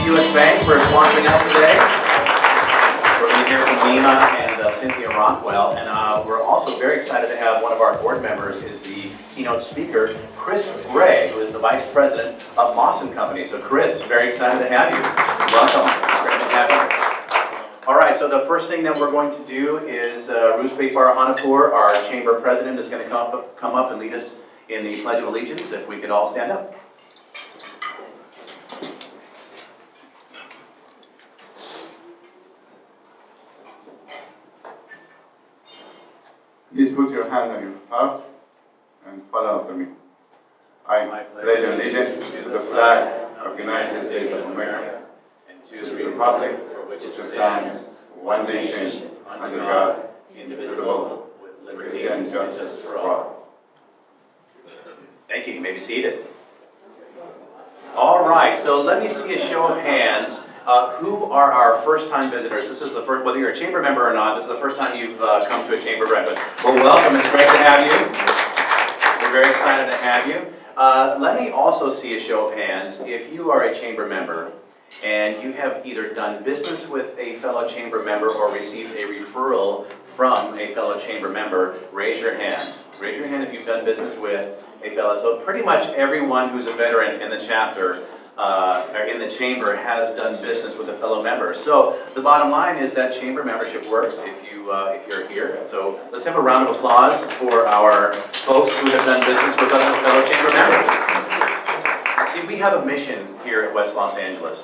U.S. Bank for sponsoring us today. We're going to hear from Nima and Cynthia Rockwell, and we're also very excited to have one of our board members is the keynote speaker, Chris Gray, who is the Vice President of Moss & Company. So Chris, very excited to have you. Welcome. It's great to have you. All right, so the first thing that we're going to do is Ruspe Farhanapur, our chamber president, is going to come up and lead us in the Pledge of Allegiance. If we could all stand up. Please put your hand on your heart and follow after me. I pledge allegiance to the flag of the United States of America and to the republic for which it stands, one nation, under God, indivisible, with liberty and justice for all. Thank you. You may be seated. All right, so let me see a show of hands. Who are our first-time visitors? This is the first, whether you're a chamber member or not, this is the first time you've come to a chamber breakfast. Well, welcome. It's great to have you. We're very excited to have you. Let me also see a show of hands. If you are a chamber member and you have either done business with a fellow chamber member or received a referral from a fellow chamber member, raise your hand. Raise your hand if you've done business with a fellow. So pretty much everyone who's a veteran in the chapter or in the chamber has done business with a fellow member. So the bottom line is that chamber membership works if you're here. So let's have a round of applause for our folks who have done business with a fellow chamber member. See, we have a mission here at West Los Angeles.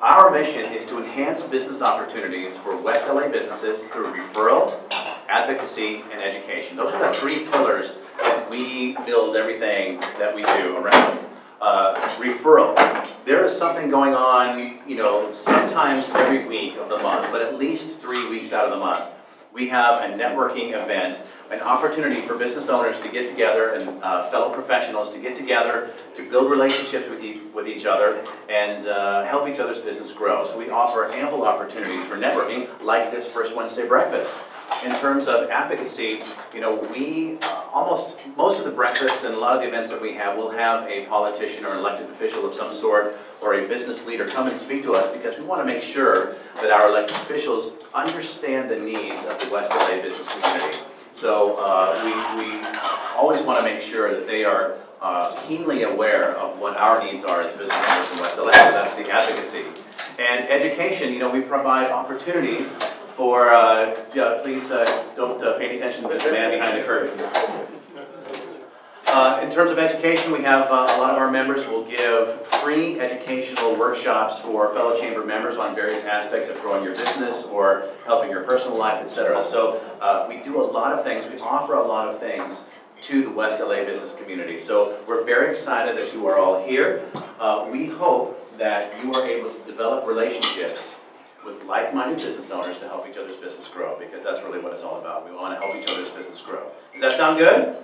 Our mission is to enhance business opportunities for West LA businesses through referral, advocacy, and education. Those are the three pillars that we build everything that we do around. Referral. There is something going on, sometimes every week of the month, but at least 3 weeks out of the month. We have a networking event, an opportunity for business owners to get together and fellow professionals to get together, to build relationships with each other and help each other's business grow. So we offer ample opportunities for networking like this First Wednesday breakfast. In terms of advocacy, we most of the breakfasts and a lot of the events that we have will have a politician or elected official of some sort or a business leader come and speak to us because we want to make sure that our elected officials understand the needs of the West LA business community. So we always want to make sure that they are keenly aware of what our needs are as business owners in West LA. So that's the advocacy. And education, we provide opportunities for, please don't pay any attention to the man behind the curtain. In terms of education, we have a lot of our members will give free educational workshops for fellow chamber members on various aspects of growing your business or helping your personal life, etc. So we do a lot of things, we offer a lot of things to the West LA business community. So we're very excited that you are all here. We hope that you are able to develop relationships with like-minded business owners to help each other's business grow, because that's really what it's all about. We want to help each other's business grow. Does that sound good?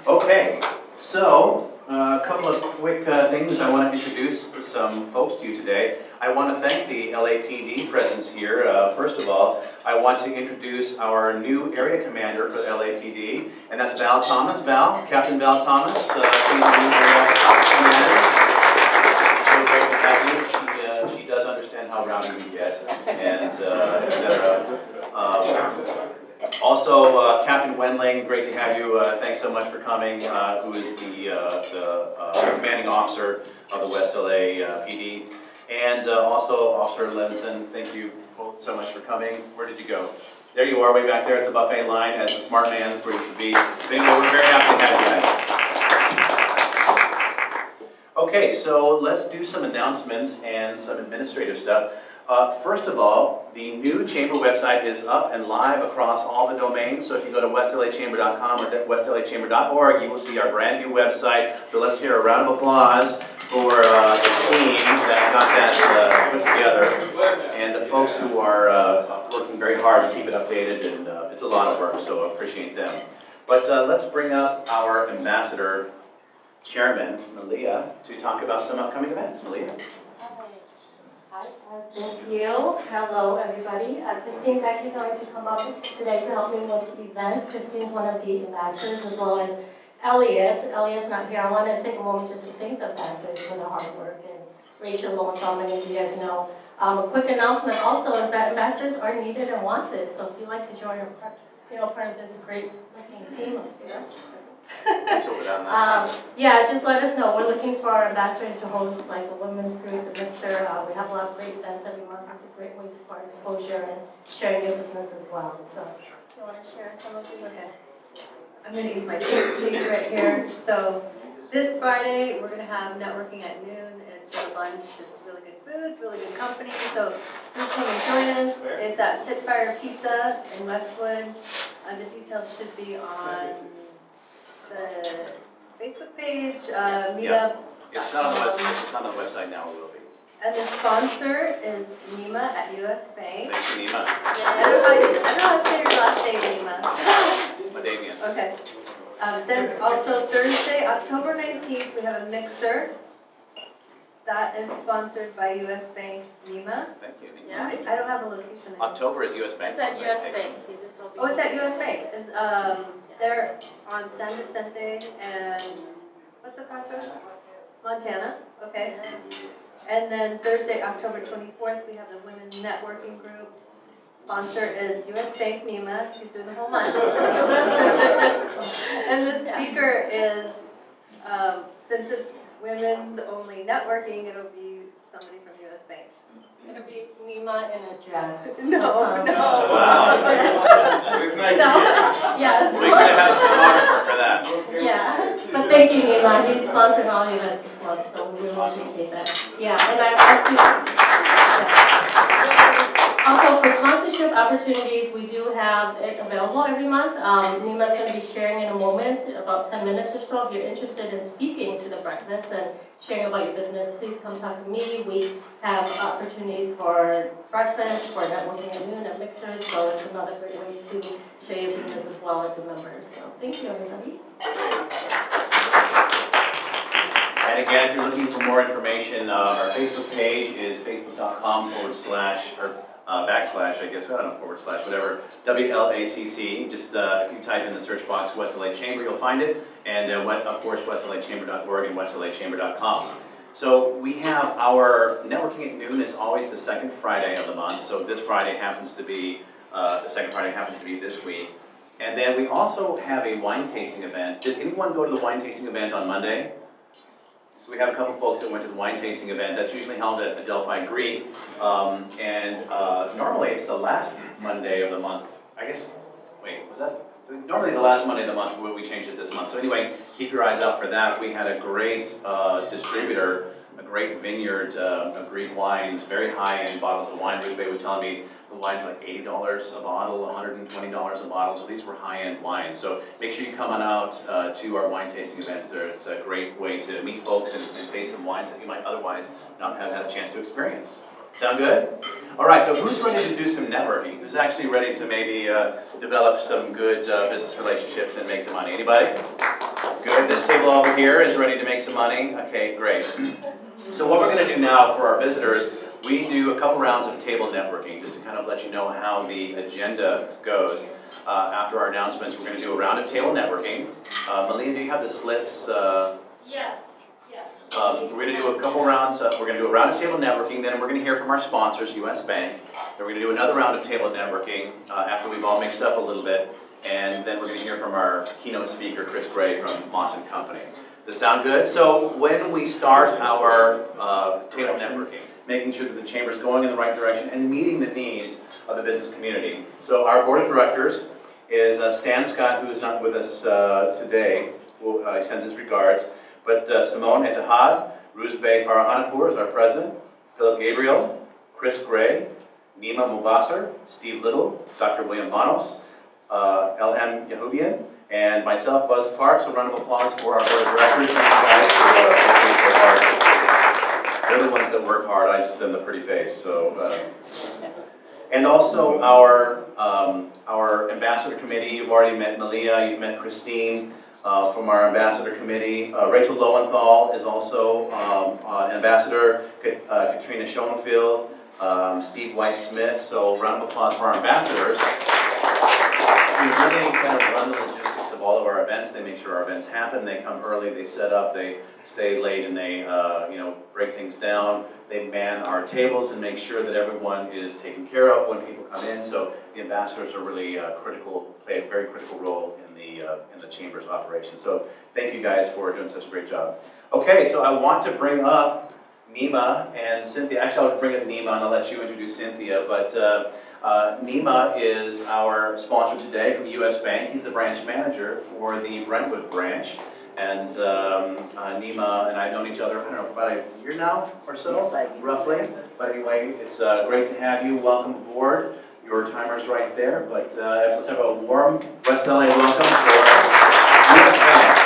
Okay, so a couple of quick things. I want to introduce some folks to you today. I want to thank the LAPD presence here. First of all, I want to introduce our new area commander for the LAPD, and that's Val Thomas. Captain Val Thomas, she's the new area commander. So great to have you. She does understand how rowdy we get, and etc. Also, Captain Wendling, great to have you. Thanks so much for coming. Who is the commanding officer of the West LA PD, and also Officer Levinson. Thank you both so much for coming. Where did you go? There you are, way back there at the buffet line. As a smart man, that's where you should be. Bingo, we're very happy to have you guys. Okay, so let's do some announcements and some administrative stuff. First of all, the new chamber website is up and live across all the domains. So if you go to westlachamber.com or westlachamber.org, you will see our brand new website. So let's hear a round of applause for the team that got that put together, and the folks who are working very hard to keep it updated, and it's a lot of work, so I appreciate them. But let's bring up our ambassador chairman, Malia, to talk about some upcoming events. Malia? Hi, thank you. Hello, everybody. Christine's actually going to come up today to help me with the events. Christine's one of the ambassadors, as well as Elliot. Elliot's not here. I want to take a moment just to thank the ambassadors for the hard work and Rachel Lowenthal, many of you guys know. A quick announcement also is that ambassadors are needed and wanted, so if you'd like to join part of this great looking team up here. Thanks over down that side. Yeah, just let us know. We're looking for ambassadors to host like the women's group, the mixer. We have a lot of great events every month. It's a great way to for exposure and sharing your business as well. So, you want to share some of these? Okay. I'm going to use my cheat sheet right here. So this Friday, we're going to have networking at noon. It's a lunch. It's really good food, really good company. So please come and join us. It's at Pitfire Pizza in Westwood. The details should be on the Facebook page, meetup. It's not on the website, it's not on the website now, it will be. And the sponsor is Nima at US Bank. Thanks, Nima. I don't know how to say your last name, Nima. Madavian. Okay. Then also Thursday, October 19th, we have a mixer. That is sponsored by US Bank Nima. Thank you, Nima. Yeah. I don't have a location. October is US Bank. It's at US Bank. Oh, it's at US Bank. They're on San Vicente and, what's the crossroads? Montana, okay. And then Thursday, October 24th, we have the Women's Networking Group. Sponsor is US Bank Nima. He's doing the whole month. And the speaker is, since it's women's only networking, it'll be somebody from US Bank. It'll be Nima in a dress. No, no. Wow. Yes. We're gonna have a photographer for that. Yeah, but thank you, Nima. He's sponsoring all the events this month, so we really appreciate that. Yeah, and I want to, also for sponsorship opportunities, we do have it available every month. Nima's going to be sharing in a moment, about 10 minutes or so. If you're interested in speaking to the breakfast and sharing about your business, please come talk to me. We have opportunities for breakfast, for networking at noon at mixers, so it's another great way to share your business as well as a member. So thank you, everybody. And again, if you're looking for more information, our Facebook page is facebook.com/ backslash, I guess, I don't know, / whatever, WLACC. Just if you type in the search box West LA Chamber, you'll find it. And of course, westlachamber.org and westlachamber.com. So we have our networking at noon is always the second Friday of the month. So this Friday happens to be, the second Friday happens to be this week. And then we also have a wine tasting event. Did anyone go to the wine tasting event on Monday? So we have a couple folks that went to the wine tasting event. That's usually held at Adelphi Greek. Normally it's the last Monday of the month. I guess, wait, was that? Normally the last Monday of the month, but we changed it this month. So anyway, keep your eyes out for that. We had a great distributor, a great vineyard of Greek wines, very high-end bottles of wine. Ruth Bay was telling me the wines were like $80 a bottle, $120 a bottle. So these were high-end wines. So make sure you come on out to our wine tasting events. It's a great way to meet folks and taste some wines that you might otherwise not have had a chance to experience. Sound good? All right, so who's ready to do some networking? Who's actually ready to maybe develop some good business relationships and make some money? Anybody? Good. This table over here is ready to make some money. Okay, great. So what we're going to do now for our visitors, we do a couple rounds of table networking, just to kind of let you know how the agenda goes. After our announcements, we're going to do a round of table networking. Malia, do you have the slips? Yes. We're going to do a couple rounds. We're going to do a round of table networking, then we're going to hear from our sponsors, US Bank. Then we're going to do another round of table networking after we've all mixed up a little bit. And then we're going to hear from our keynote speaker, Chris Gray from Moss & Company. Does that sound good? So when we start our table networking, making sure that the chamber is going in the right direction and meeting the needs of the business community. So our board of directors is Stan Scott, who is not with us today. He sends his regards. But Simone Etihad, Ruzbeh Farhanpour is our president, Philip Gabriel, Chris Gray, Nima Mubasser, Steve Little, Dr. William Manos, Elham Yahubian, and myself, Buzz Parks. A round of applause for our board of directors. Thank you guys for working so hard. They're the ones that work hard. I just am the pretty face. So, and also our ambassador committee. You've already met Malia. You've met Christine. From our ambassador committee. Rachel Lowenthal is also an ambassador, Katrina Schoenfield, Steve Weiss-Smith. So round of applause for our ambassadors. We really kind of run the logistics of all of our events events, they make sure our events happen, they come early, they set up, they stay late, and they, break things down. They man our tables and make sure that everyone is taken care of when people come in, so the ambassadors are really play a very critical role in the Chamber's operation. So thank you guys for doing such a great job. Okay, so I want to bring up Nima and Cynthia. Actually, I'll bring up Nima and I'll let you introduce Cynthia, but Nima is our sponsor today from US Bank. He's the branch manager for the Brentwood branch. And Nima and I have known each other, I don't know, for about a year now or so, roughly. But anyway, it's great to have you. Welcome aboard. Your timer's right there. But let's have a warm West LA welcome for US Bank.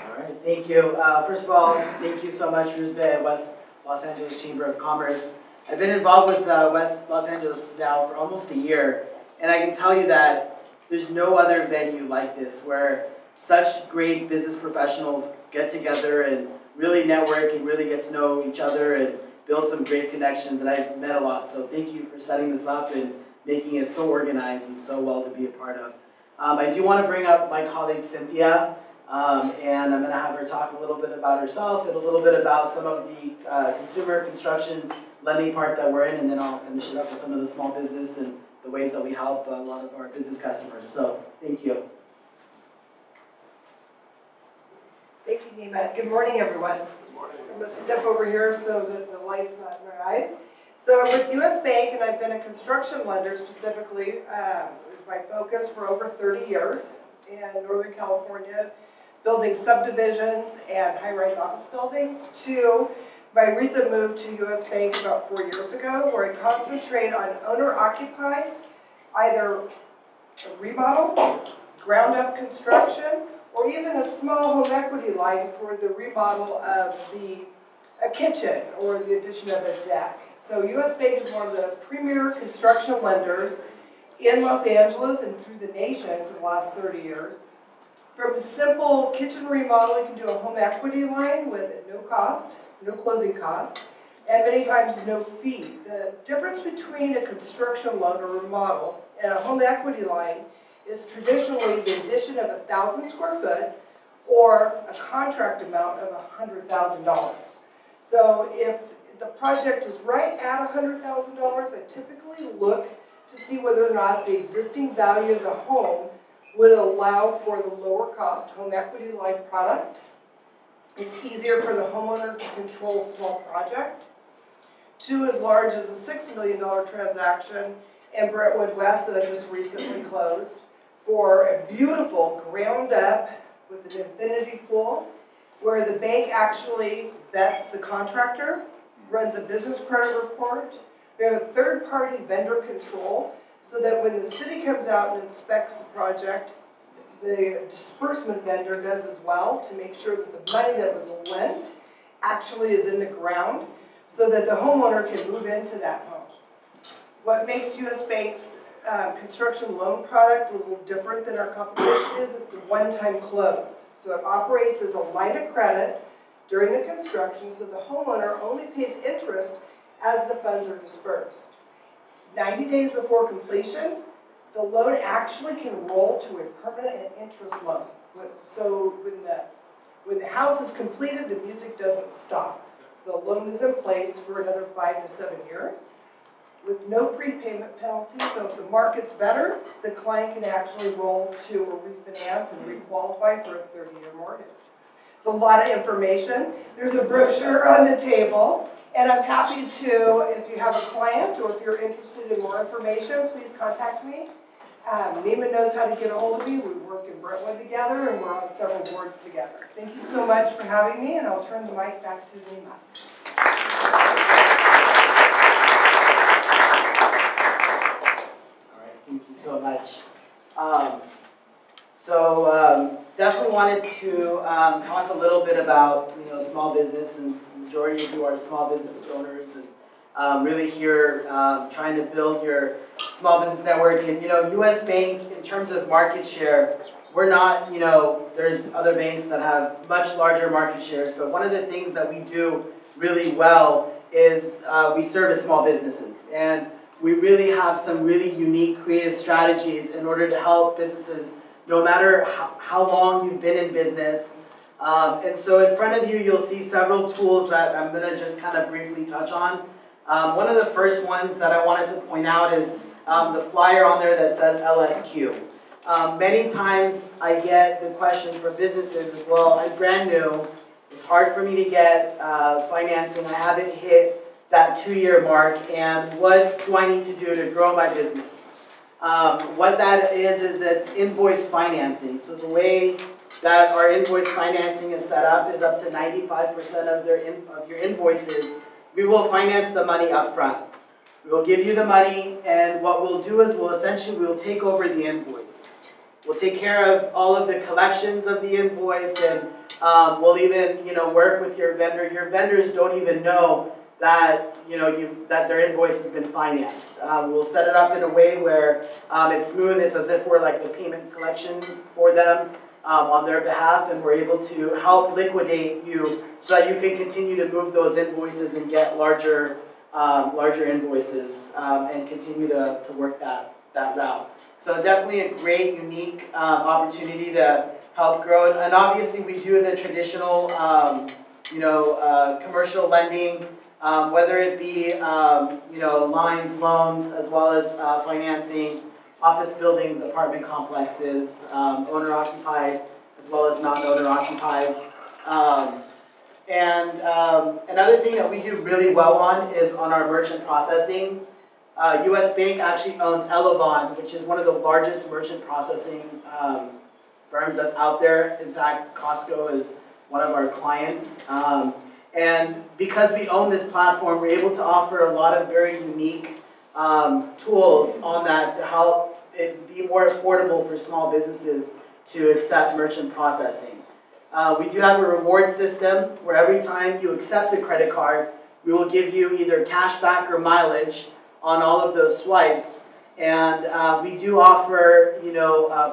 All right, thank you. First of all, thank you so much, Ruzbe, West Los Angeles Chamber of Commerce. I've been involved with West Los Angeles now for almost a year, and I can tell you that there's no other venue like this where such great business professionals get together and really network and really get to know each other and build some great connections, and I've met a lot. So thank you for setting this up and making it so organized and so well to be a part of. I do want to bring up my colleague Cynthia, and I'm going to have her talk a little bit about herself and a little bit about some of the consumer construction lending part that we're in, and then I'll finish it up with some of the small business and the ways that we help a lot of our business customers. So thank you. Thank you, Nima. Good morning, everyone. Good morning. I'm going to step over here so that the light's not in my eyes. So I'm with US Bank, and I've been a construction lender specifically. It was my focus for over 30 years in Northern California, building subdivisions and high-rise office buildings, to my recent move to US Bank about 4 years ago, where I concentrate on owner-occupied, either a remodel, ground-up construction, or even a small home equity line for the remodel of a kitchen or the addition of a deck. So US Bank is one of the premier construction lenders in Los Angeles and through the nation for the last 30 years. From a simple kitchen remodel, you can do a home equity line with no cost, no closing cost, and many times no fee. The difference between a construction loan or remodel and a home equity line is traditionally the addition of 1,000 square foot or a contract amount of $100,000. So if the project is right at $100,000, I typically look to see whether or not the existing value of the home would allow for the lower cost home equity line product. It's easier for the homeowner to control a small project, to as large as a $6 million transaction in Brentwood West that I just recently closed, for a beautiful ground up with an infinity pool, where the bank actually vets the contractor, runs a business credit report. We have a third-party vendor control, so that when the city comes out and inspects the project, the disbursement vendor does as well to make sure that the money that was lent actually is in the ground, so that the homeowner can move into that home. What makes US Bank's construction loan product a little different than our competition is it's a one-time close. So it operates as a line of credit during the construction, so the homeowner only pays interest as the funds are dispersed. 90 days before completion, the loan actually can roll to a permanent and interest loan. So when the house is completed, the music doesn't stop. The loan is in place for another 5 to 7 years, with no prepayment penalty. So if the market's better, the client can actually roll to a refinance and requalify for a 30-year mortgage. It's a lot of information. There's a brochure on the table, and I'm happy to, if you have a client or if you're interested in more information, please contact me. Nima knows how to get a hold of me. We work in Brentwood together, and we're on several boards together. Thank you so much for having me, and I'll turn the mic back to Nima. Thank you so much. Definitely wanted to talk a little bit about small business, since the majority of you are small business owners, and really here trying to build your small business network. And US Bank, in terms of market share, we're not, there's other banks that have much larger market shares, but one of the things that we do really well is we service small businesses, and we really have some really unique creative strategies in order to help businesses no matter how long you've been in business. And so in front of you, you'll see several tools that I'm gonna just kind of briefly touch on. One of the first ones that I wanted to point out is the flyer on there that says LSQ. Many times I get the question for businesses as well, I'm brand new, it's hard for me to get financing, I haven't hit that 2-year mark, and what do I need to do to grow my business? What that is it's invoice financing. So the way that our invoice financing is set up is up to 95% of your invoices. We will finance the money up front. We will give you the money, and what we'll do is we'll take over the invoice. We'll take care of all of the collections of the invoice, and we'll even, work with your vendor. Your vendors don't even know that, that their invoice has been financed. We'll set it up in a way where it's smooth. It's as if we're like the payment collection for them on their behalf, and we're able to help liquidate you so that you can continue to move those invoices and get larger invoices and continue to work that route. So definitely a great, unique opportunity to help grow. And obviously we do the traditional, commercial lending, whether it be, lines, loans, as well as financing, office buildings, apartment complexes, owner-occupied, as well as non-owner-occupied. Another thing that we do really well on is on our merchant processing. US Bank actually owns Elevon, which is one of the largest merchant processing firms that's out there. In fact, Costco is one of our clients. And because we own this platform, we're able to offer a lot of very unique tools on that to help it be more affordable for small businesses to accept merchant processing. We do have a reward system where every time you accept a credit card, we will give you either cash back or mileage on all of those swipes. And we do offer,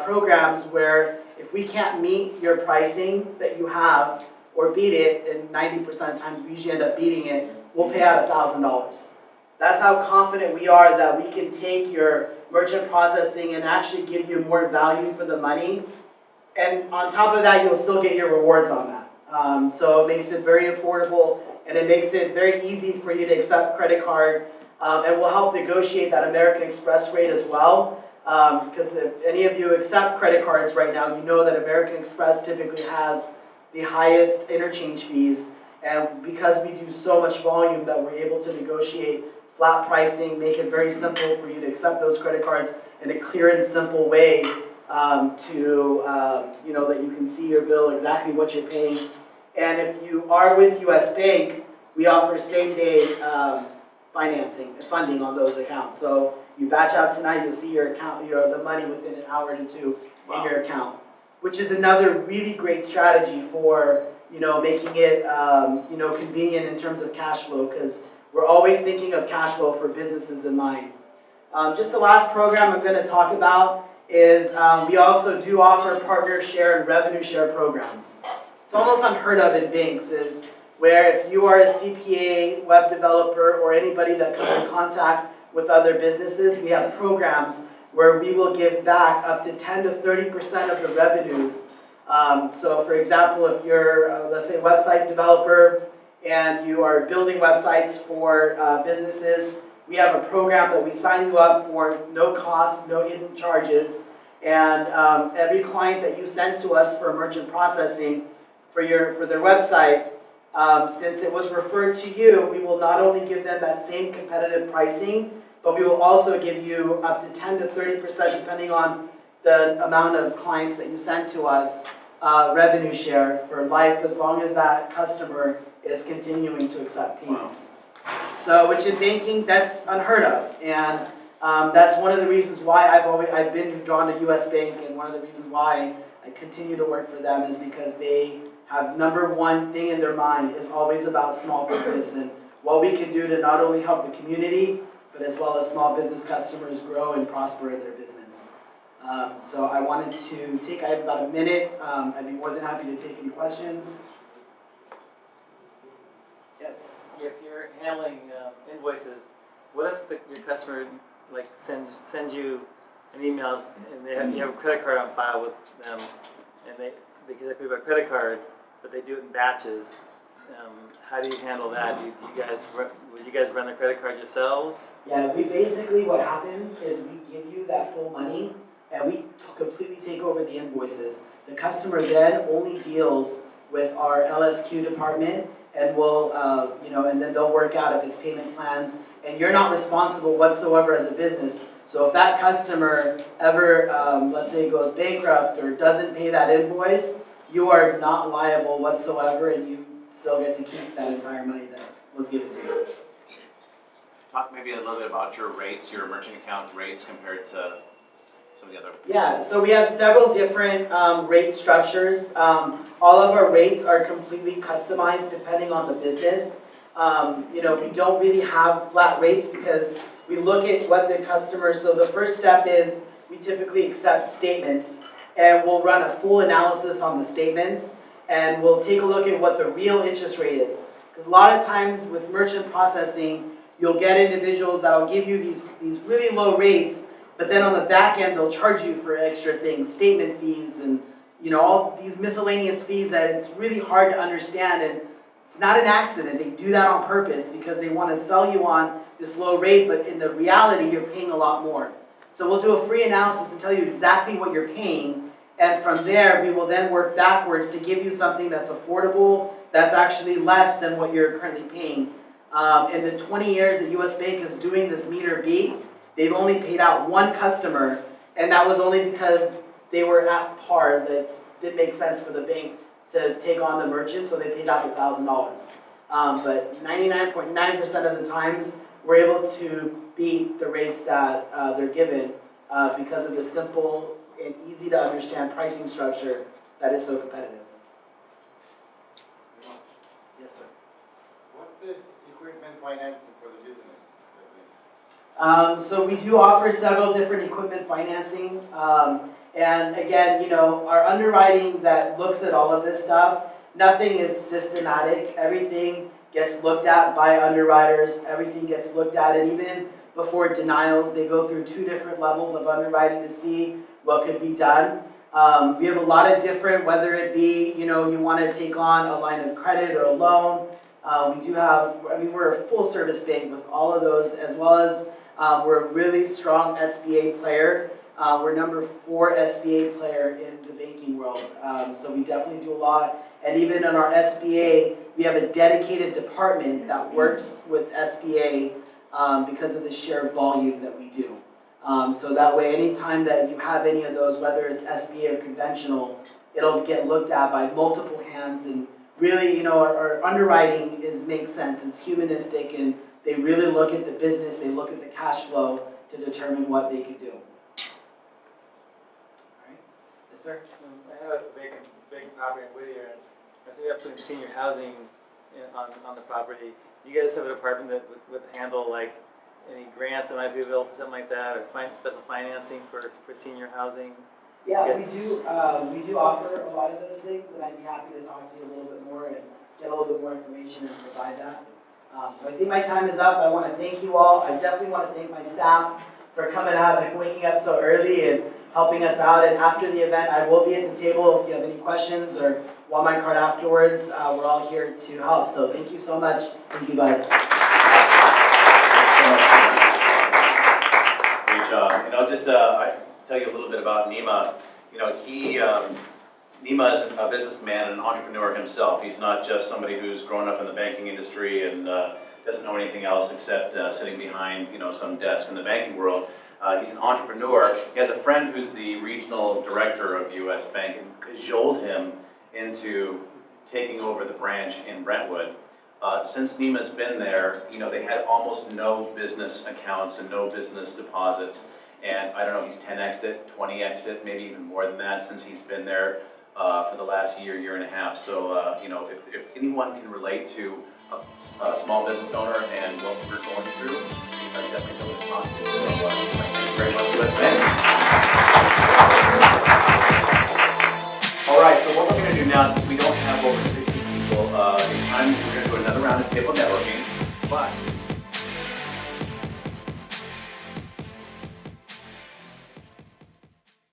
programs where if we can't meet your pricing that you have or beat it, and 90% of the times we usually end up beating it, we'll pay out $1,000. That's how confident we are that we can take your merchant processing and actually give you more value for the money. And on top of that, you'll still get your rewards on that. So it makes it very affordable, and it makes it very easy for you to accept credit card. And we'll help negotiate that American Express rate as well. Because if any of you accept credit cards right now, you know that American Express typically has the highest interchange fees. And because we do so much volume that we're able to negotiate flat pricing, make it very simple for you to accept those credit cards in a clear and simple way that you can see your bill, exactly what you're paying. And if you are with US Bank, we offer same-day financing and funding on those accounts. So you batch out tonight, you'll see your account, the money within an hour to two in your account, which is another really great strategy for making it convenient in terms of cash flow, because we're always thinking of cash flow for businesses in mind. Just the last program I'm going to talk about is we also do offer partner share and revenue share programs. It's almost unheard of in banks, is where if you are a CPA, web developer, or anybody that comes in contact with other businesses, we have programs where we will give back up to 10 to 30% of the revenues. So for example, if you're, let's say, a website developer and you are building websites for businesses, we have a program that we sign you up for no cost, no hidden charges, and every client that you send to us for merchant processing for their website, since it was referred to you, we will not only give them that same competitive pricing, but we will also give you up to 10 to 30%, depending on the amount of clients that you send to us, revenue share for life, as long as that customer is continuing to accept payments. So, which in banking, that's unheard of, and that's one of the reasons why I've been drawn to US Bank, and one of the reasons why I continue to work for them is because they have number one thing in their mind is always about small business and what we can do to not only help the community, but as well as small business customers grow and prosper in their business. So I wanted to I have about a minute. I'd be more than happy to take any questions. Yes? If you're handling invoices, what if your customer sends you an email, and you have a credit card on file with them, and because they pay by credit card, but they do it in batches. How do you handle that? Would you guys run the credit card yourselves? Yeah, we basically, what happens is we give you that full money and we completely take over the invoices. The customer then only deals with our LSQ department and will, and then they'll work out if it's payment plans. And you're not responsible whatsoever as a business. So if that customer ever, let's say, goes bankrupt or doesn't pay that invoice, you are not liable whatsoever, and you still get to keep that entire money that was given to you. Talk maybe a little bit about your rates, your merchant account rates compared to some of the other. Yeah, so we have several different rate structures. All of our rates are completely customized depending on the business. We don't really have flat rates because we look at what the customer, so the first step is we typically accept statements and we'll run a full analysis on the statements and we'll take a look at what the real interest rate is. Because a lot of times with merchant processing, you'll get individuals that'll give you these really low rates, but then on the back end, they'll charge you for extra things, statement fees and all these miscellaneous fees that it's really hard to understand. And it's not an accident. They do that on purpose because they want to sell you on this low rate, but in the reality, you're paying a lot more. So we'll do a free analysis and tell you exactly what you're paying. And from there, we will then work backwards to give you something that's affordable, that's actually less than what you're currently paying. In the 20 years that US Bank is doing this meter B, they've only paid out one customer, and that was only because they were at par. That didn't make sense for the bank to take on the merchant, so they paid out $1,000. But 99.9% of the times, we're able to beat the rates that they're given because of the simple and easy to understand pricing structure that is so competitive. Yes, sir. What's the equipment financing for the business? So we do offer several different equipment financing. And again, our underwriting that looks at all of this stuff, nothing is systematic. Everything gets looked at by underwriters. Everything gets looked at, and even before denials, they go through 2 different levels of underwriting to see what could be done. We have a lot of different, whether it be, you want to take on a line of credit or a loan. We do have, we're a full service bank with all of those, as well as we're a really strong SBA player. We're number 4 SBA player in the banking world. So we definitely do a lot. And even in our SBA, we have a dedicated department that works with SBA because of the sheer volume that we do. So that way, anytime that you have any of those, whether it's SBA or conventional, it'll get looked at by multiple hands. And really, our underwriting makes sense. It's humanistic, and they really look at the business, they look at the cash flow to determine what they could do. All right. Yes, sir? I know it's a big property in Whittier, and I think I'm putting senior housing on the property. Do you guys have a department that would handle like any grants that might be available, something like that, or special financing for senior housing? Yeah, Yes. we do offer a lot of those things, and I'd be happy to talk to you a little bit more and get a little bit more information and provide that. So I think my time is up. I want to thank you all. I definitely want to thank my staff for coming out and waking up so early and helping us out. And after the event, I will be at the table if you have any questions or want my card afterwards. We're all here to help. So thank you so much. Thank you, guys. Great job. Just I tell you a little bit about Nima. Nima is a businessman and an entrepreneur himself. He's not just somebody who's grown up in the banking industry and doesn't know anything else except sitting behind, some desk in the banking world. He's an entrepreneur. He has a friend who's the regional director of US Bank and cajoled him into taking over the branch in Brentwood. Since Nima's been there, they had almost no business accounts and no business deposits. And I don't know, he's 10x'd it, 20x'd it, maybe even more than that since he's been there for the last year and a half. So, if anyone can relate to a small business owner and what we're going through, I definitely know what it's possible. So, thank you very much for listening.